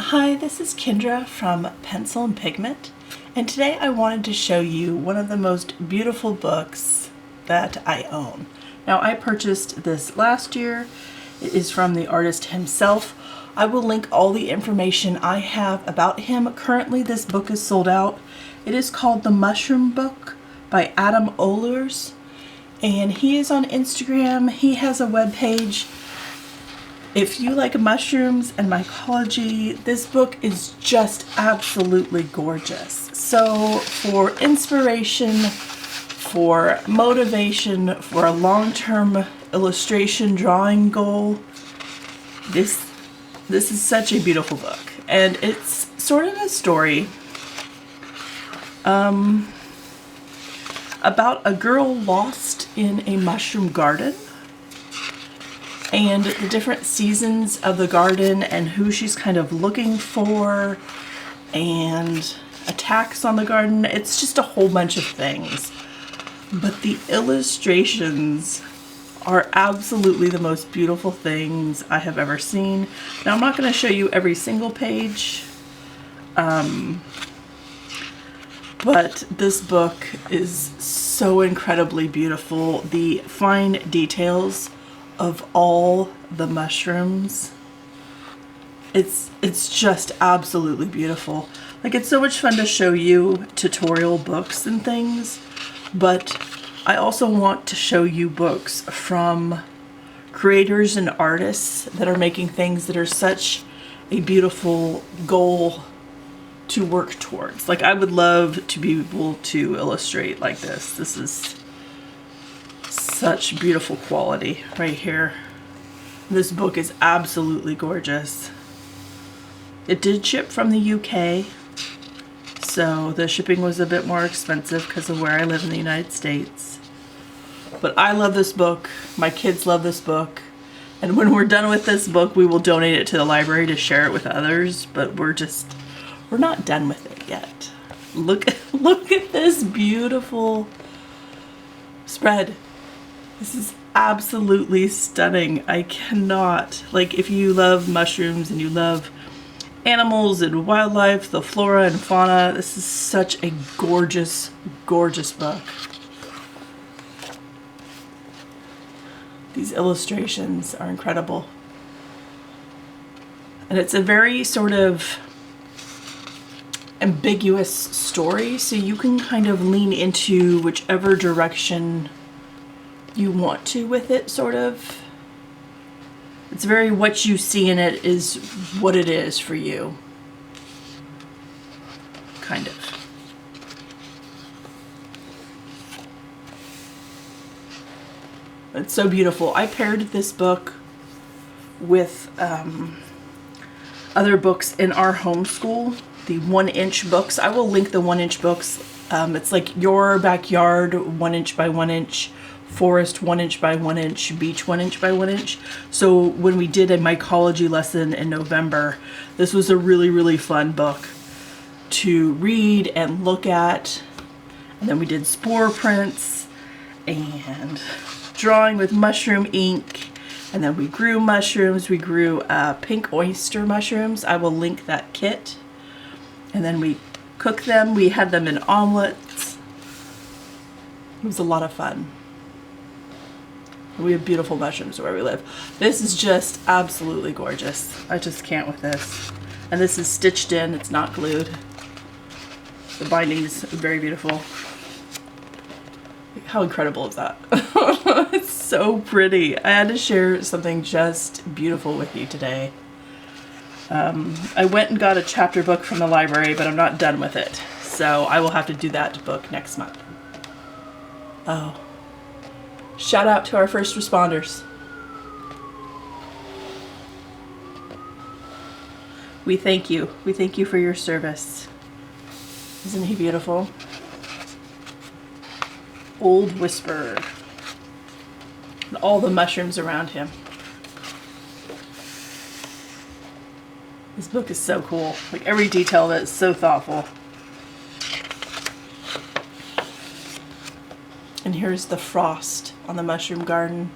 Hi, this is Kendra from Pencil and Pigment, and today I wanted to show you one of the most beautiful books that I own. Now, I purchased this last year. It is from the artist himself. I will link all the information I have about him. Currently, this book is sold out. It is called The Mushroom Book by OEHLERS, and he is on Instagram. He has a webpage. If you like mushrooms and mycology, this book is just absolutely gorgeous. So for inspiration, for motivation, for a long-term illustration drawing goal, this is such a beautiful book. And it's sort of a story about a girl lost in a mushroom garden, and the different seasons of the garden and who she's kind of looking for, and attacks on the garden. It's just a whole bunch of things. But the illustrations are absolutely the most beautiful things I have ever seen. Now, I'm not going to show you every single page, but this book is so incredibly beautiful. The fine details of all the mushrooms, it's just absolutely beautiful. Like, it's so much fun to show you tutorial books and things, but I also want to show you books from creators and artists that are making things that are such a beautiful goal to work towards. Like, I would love to be able to illustrate like this. This is such beautiful quality right here. This book is absolutely gorgeous. It did ship from the UK, so the shipping was a bit more expensive because of where I live in the United States. But I love this book. My kids love this book. And when we're done with this book, we will donate it to the library to share it with others, but we're not done with it yet. Look at this beautiful spread. This is absolutely stunning. I cannot, like, if you love mushrooms and you love animals and wildlife, the flora and fauna, this is such a gorgeous, gorgeous book. These illustrations are incredible. And it's a very sort of ambiguous story, so you can kind of lean into whichever direction you want to with it, sort of. It's very, what you see in it is what it is for you, kind of. It's so beautiful. I paired this book with other books in our homeschool, the 1-inch books. I will link the 1-inch books. It's like Your Backyard 1 inch by 1 inch, Forest 1 inch by 1 inch, Beach 1 inch by 1 inch. So when we did a mycology lesson in November, this was a really, really fun book to read and look at. And then we did spore prints and drawing with mushroom ink. And then we grew mushrooms. We grew pink oyster mushrooms. I will link that kit. And then we cooked them. We had them in omelets. It was a lot of fun. We have beautiful mushrooms where we live. This is just absolutely gorgeous. I just can't with this. And this is stitched in, it's not glued. The binding is very beautiful. How incredible is that? It's so pretty. I had to share something just beautiful with you today. I went and got a chapter book from the library, but I'm not done with it. So I will have to do that book next month. Oh. Shout out to our first responders. We thank you. We thank you for your service. Isn't he beautiful? Old Whisperer. And all the mushrooms around him. This book is so cool. Like, every detail of it is so thoughtful. And here's the frost on the mushroom garden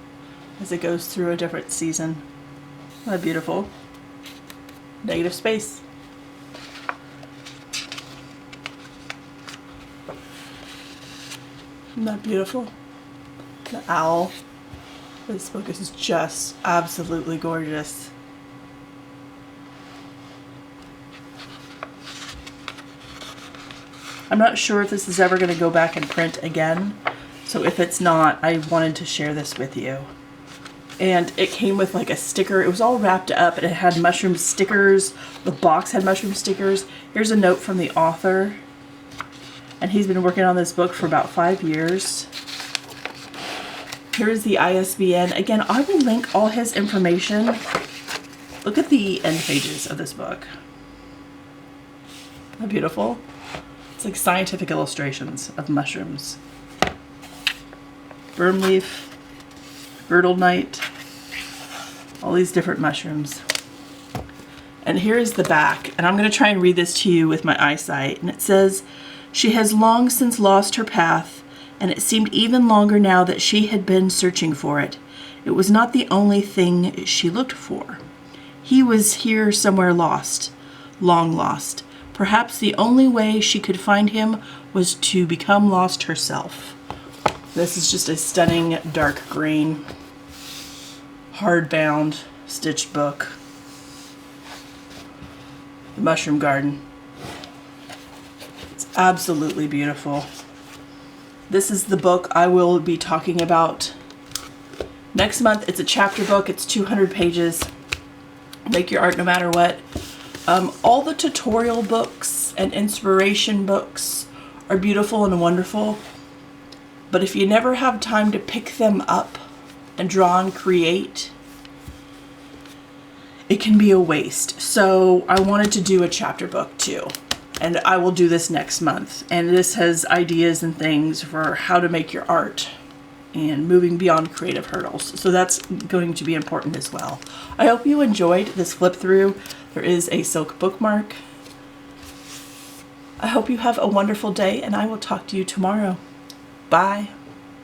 as it goes through a different season. Isn't that beautiful? Negative space. Isn't that beautiful? The owl. This book is just absolutely gorgeous. I'm not sure if this is ever going to go back in print again, so if it's not, I wanted to share this with you. And it came with like a sticker. It was all wrapped up and it had mushroom stickers. The box had mushroom stickers. Here's a note from the author. And he's been working on this book for about 5 years. Here's the ISBN. Again, I will link all his information. Look at the end pages of this book. Isn't that beautiful? It's like scientific illustrations of mushrooms. Broom leaf, girdle night, all these different mushrooms. And here is the back, and I'm going to try and read this to you with my eyesight. And it says, "She has long since lost her path, and it seemed even longer now that she had been searching for it. It was not the only thing she looked for. He was here somewhere lost, long lost. Perhaps the only way she could find him was to become lost herself." This is just a stunning dark green, hardbound, stitched book. The Mushroom Garden. It's absolutely beautiful. This is the book I will be talking about next month. It's a chapter book. It's 200 pages. Make your art no matter what. All the tutorial books and inspiration books are beautiful and wonderful, but if you never have time to pick them up and draw and create, it can be a waste. So I wanted to do a chapter book too, and I will do this next month. And this has ideas and things for how to make your art and moving beyond creative hurdles. So that's going to be important as well. I hope you enjoyed this flip through. There is a silk bookmark. I hope you have a wonderful day, and I will talk to you tomorrow. Bye.